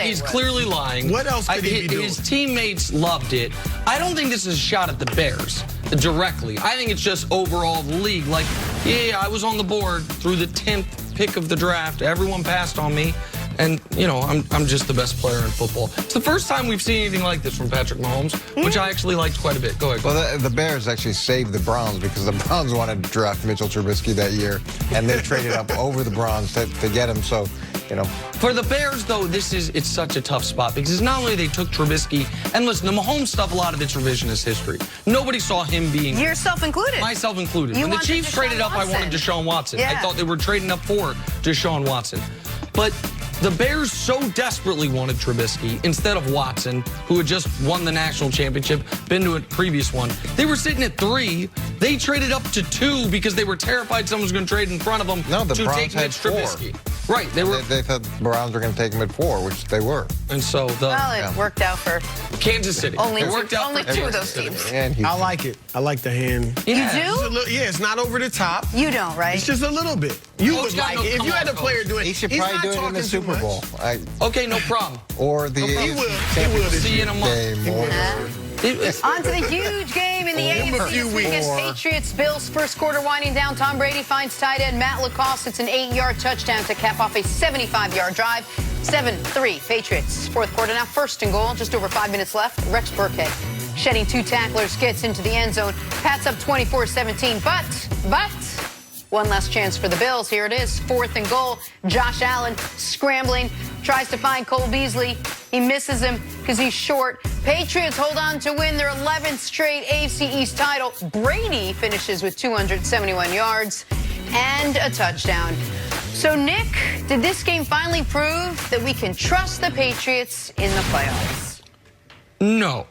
he's clearly lying. What else could he be doing? His teammates loved it. I don't think this is a shot at the Bears directly. I think it's just overall the league. Like, yeah, I was on the board through the 10th pick of the draft. Everyone passed on me. And, you know, I'm just the best player in football. It's the first time we've seen anything like this from Patrick Mahomes, which I actually liked quite a bit. Go ahead. Well, the Bears actually saved the Browns because the Browns wanted to draft Mitchell Trubisky that year, and they traded up over the Browns to get him. So, you know. For the Bears, though, it's such a tough spot because not only they took Trubisky, and listen, the Mahomes stuff, a lot of it's revisionist history. Nobody saw him being... Yourself included. Myself included. When the Chiefs traded up, I wanted Deshaun Watson. Yeah. I thought they were trading up for Deshaun Watson. But the Bears so desperately wanted Trubisky instead of Watson, who had just won the national championship, been to a previous one. They were sitting at 3. They traded up to 2 because they were terrified someone was going to trade in front of them to Browns take Mitch Trubisky. Right. They thought the Browns were going to take him at 4, which they were. And so it worked out for Kansas City. Only it worked out only for 2 of Kansas those City. teams. I like it. I like the hand. You do? Yeah, it's not over the top. You don't, right? It's just a little bit. You would like it. If you had a player do it, He should he's probably not do it in talking the too Super much. Bowl. Okay, no problem. Or the He will this See you in a month. game. On to the huge game in the AFC this weekend. Patriots, Bills, first quarter winding down. Tom Brady finds tight end Matt LaCosse. It's an 8-yard touchdown to cap off a 75-yard drive. 7-3 Patriots. Fourth quarter now, first and goal. Just over 5 minutes left. Rex Burkhead shedding 2 tacklers, gets into the end zone. Pats up 24-17, but one last chance for the Bills. Here it is, fourth and goal. Josh Allen scrambling, tries to find Cole Beasley. He misses him because he's short. Patriots hold on to win their 11th straight AFC East title. Brady finishes with 271 yards and a touchdown. So, Nick, did this game finally prove that we can trust the Patriots in the playoffs? No.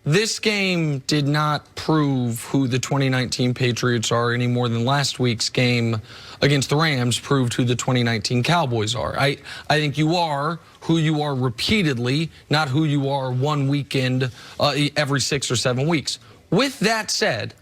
This game did not prove who the 2019 Patriots are any more than last week's game against the Rams proved who the 2019 Cowboys are. I think you are who you are repeatedly, not who you are one weekend every 6 or 7 weeks. With that said,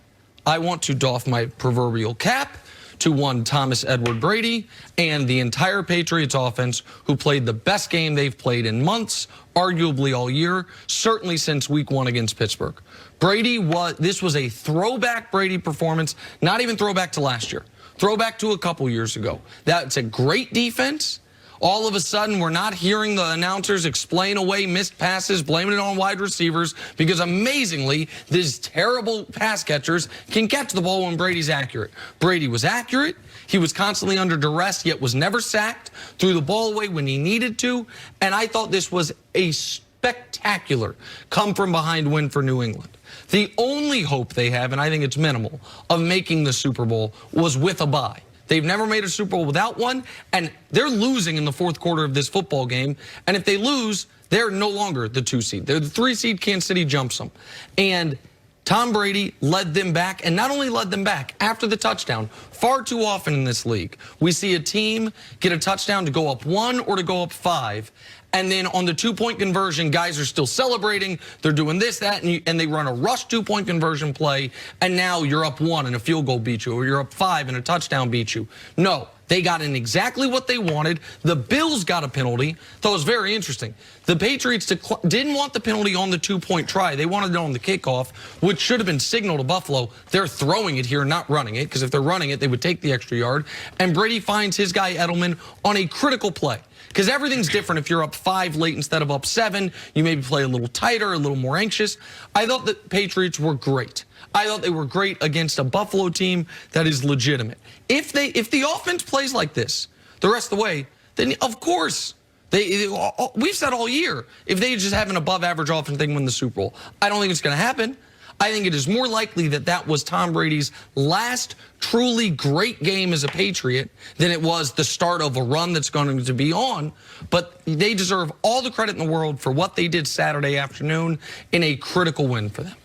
I want to doff my proverbial cap to one Thomas Edward Brady and the entire Patriots offense, who played the best game they've played in months, arguably all year, certainly since week 1 against Pittsburgh. This was a throwback Brady performance, not even throwback to last year, throwback to a couple years ago. That's a great defense. All of a sudden, we're not hearing the announcers explain away missed passes, blaming it on wide receivers, because amazingly, these terrible pass catchers can catch the ball when Brady's accurate. Brady was accurate. He was constantly under duress, yet was never sacked, threw the ball away when he needed to, and I thought this was a spectacular come-from-behind win for New England. The only hope they have, and I think it's minimal, of making the Super Bowl was with a bye. They've never made a Super Bowl without one, and they're losing in the fourth quarter of this football game. And if they lose, they're no longer the 2 seed. They're the 3 seed. Kansas City jumps them. And Tom Brady led them back, and not only led them back, after the touchdown, far too often in this league, we see a team get a touchdown to go up 1 or to go up 5, and then on the 2-point conversion, guys are still celebrating. They're doing this, that, and they run a rush 2-point conversion play, and now you're up 1 and a field goal beat you, or you're up 5 and a touchdown beat you. No, they got in exactly what they wanted. The Bills got a penalty. That was very interesting. The Patriots didn't want the penalty on the 2-point try. They wanted it on the kickoff, which should have been signal to Buffalo. They're throwing it here, not running it, because if they're running it, they would take the extra yard. And Brady finds his guy Edelman on a critical play. Because everything's different if you're up 5 late instead of up 7. You maybe play a little tighter, a little more anxious. I thought the Patriots were great. I thought they were great against a Buffalo team that is legitimate. If the offense plays like this the rest of the way, then of course, we've said all year, if they just have an above-average offense, they can win the Super Bowl. I don't think it's going to happen. I think it is more likely that that was Tom Brady's last truly great game as a Patriot than it was the start of a run that's going to be on. But they deserve all the credit in the world for what they did Saturday afternoon in a critical win for them.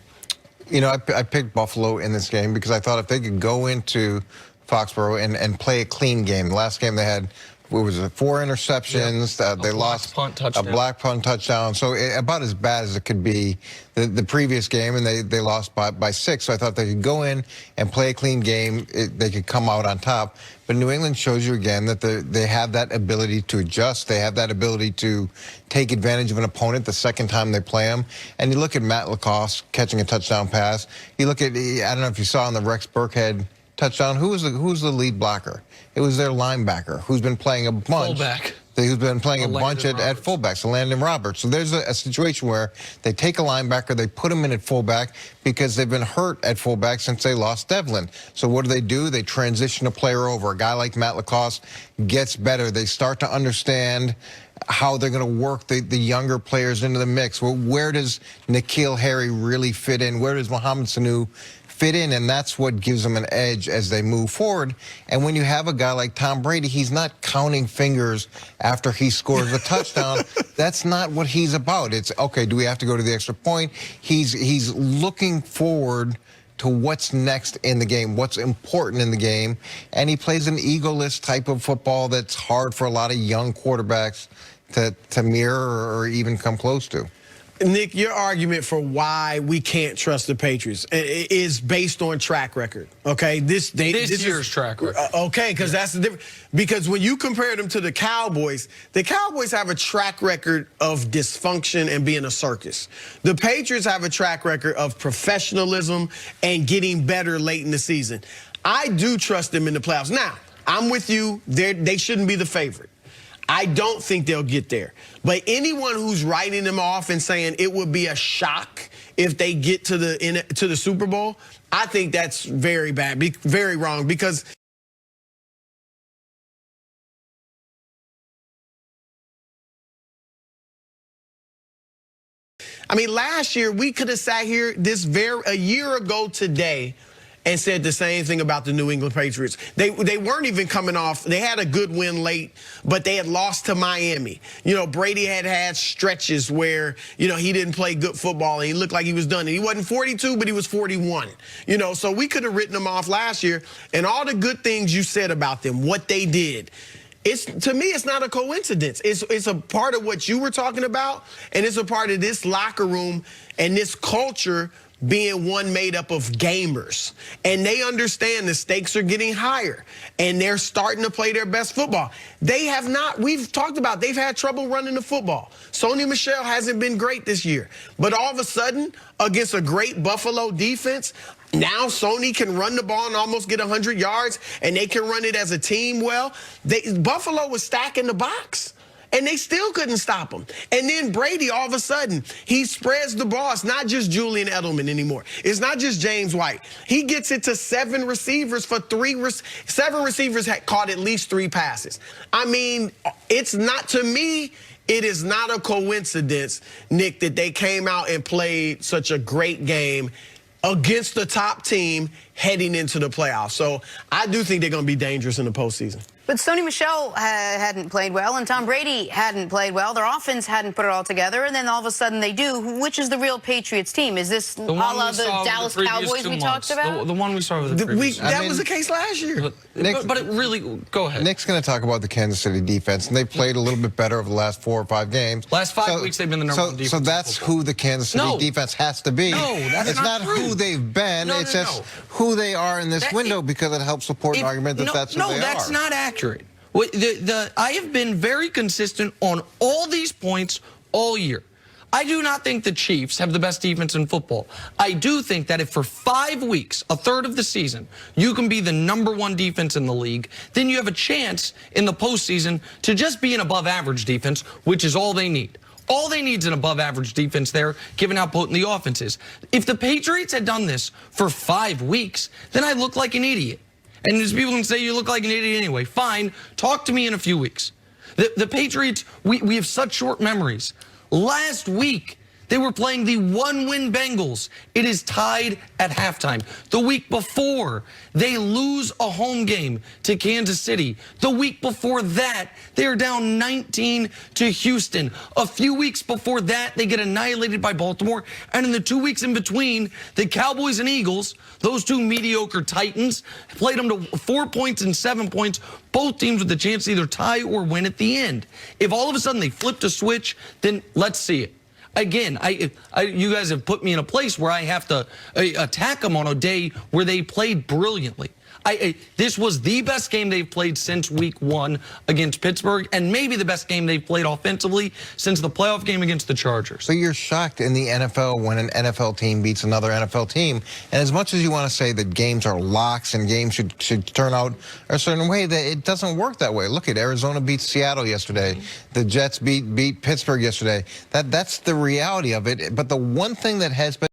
You know, I picked Buffalo in this game because I thought if they could go into Foxborough and play a clean game. The last game they had what was it, 4 interceptions. They lost a black punt touchdown. So about as bad as it could be. The previous game, and they lost by 6. So I thought they could go in and play a clean game. They could come out on top. But New England shows you again that they have that ability to adjust. They have that ability to take advantage of an opponent the second time they play them. And you look at Matt Lacoste catching a touchdown pass. You look at, I don't know if you saw on the Rex Burkhead touchdown, who's the lead blocker? It was their linebacker who's been playing a bunch. Fullback. Who's been playing a bunch at fullback, so Landon Roberts. So there's a situation where they take a linebacker, they put him in at fullback because they've been hurt at fullback since they lost Devlin. So what do? They transition a player over. A guy like Matt Lacoste gets better. They start to understand how they're going to work the younger players into the mix. Well, where does N'Keal Harry really fit in? Where does Mohamed Sanu fit in? And that's what gives them an edge as they move forward. And when you have a guy like Tom Brady, he's not counting fingers after he scores a touchdown. That's not what he's about. It's, okay, do we have to go to the extra point? He's looking forward to what's next in the game, what's important in the game. And he plays an egoless type of football that's hard for a lot of young quarterbacks to mirror or even come close to. Nick, your argument for why we can't trust the Patriots is based on track record. Okay, this year's track record. Okay, because that's the difference. Because when you compare them to the Cowboys have a track record of dysfunction and being a circus. The Patriots have a track record of professionalism and getting better late in the season. I do trust them in the playoffs. Now, I'm with you. They shouldn't be the favorite. I don't think they'll get there. But anyone who's writing them off and saying it would be a shock if they get to the Super Bowl, I think that's very bad, very wrong. Because I mean, last year we could have sat here a year ago today and said the same thing about the New England Patriots. They weren't even coming off. They had a good win late, but they had lost to Miami. You know, Brady had stretches where, you know, he didn't play good football and he looked like he was done. And he wasn't 42, but he was 41. You know, so we could have written them off last year. And all the good things you said about them, what they did, to me, it's not a coincidence. It's a part of what you were talking about, and it's a part of this locker room and this culture being one made up of gamers. And they understand the stakes are getting higher, and they're starting to play their best football. They have not, we've talked about, they've had trouble running the football. Sony Michel hasn't been great this year. But all of a sudden, against a great Buffalo defense, now Sony can run the ball and almost get 100 yards, and they can run it as a team well. Buffalo was stacking the box, and they still couldn't stop him. And then Brady, all of a sudden, he spreads the ball. It's not just Julian Edelman anymore. It's not just James White. He gets it to 7 receivers for 7 receivers had caught at least 3 passes. I mean, it's not, to me, it is not a coincidence, Nick, that they came out and played such a great game against the top team heading into the playoffs. So I do think they're going to be dangerous in the postseason. But Sony Michel hadn't played well, and Tom Brady hadn't played well. Their offense hadn't put it all together, and then all of a sudden they do. Which is the real Patriots team? Is this a la the Dallas Cowboys we talked about? The one we saw with the previous That was the case last year. But it really, go ahead. Nick's going to talk about the Kansas City defense, and they've played a little bit better over the last 4 or 5 games. Last 5 weeks they've been the number 1 defense. So that's who the Kansas City defense has to be. No, that's it's not who they've been. It's just who they are in this window, because it helps support an argument that that's who they are. No, that's not accurate. I have been very consistent on all these points all year. I do not think the Chiefs have the best defense in football. I do think that if for 5 weeks, a third of the season, you can be the number 1 defense in the league, then you have a chance in the postseason to just be an above-average defense, which is all they need. All they need is an above-average defense there, given how potent the offense is. If the Patriots had done this for 5 weeks, then I look like an idiot. And there's people who can say you look like an idiot anyway. Fine, talk to me in a few weeks. The Patriots, we have such short memories. Last week, They were playing the one-win Bengals. It is tied at halftime. The week before, they lose a home game to Kansas City. The week before that, they are down 19 to Houston. A few weeks before that, they get annihilated by Baltimore. And in the 2 weeks in between, the Cowboys and Eagles, those two mediocre Titans, played them to 4 points and 7 points. Both teams with the chance to either tie or win at the end. If all of a sudden they flipped a switch, then let's see it. Again, you guys have put me in a place where I have to attack them on a day where they played brilliantly. This was the best game they've played since week 1 against Pittsburgh, and maybe the best game they've played offensively since the playoff game against the Chargers. So you're shocked in the NFL when an NFL team beats another NFL team. And as much as you want to say that games are locks and games should turn out a certain way, that it doesn't work that way. Look at Arizona beat Seattle yesterday. The Jets beat Pittsburgh yesterday. That's the reality of it. But the one thing that has been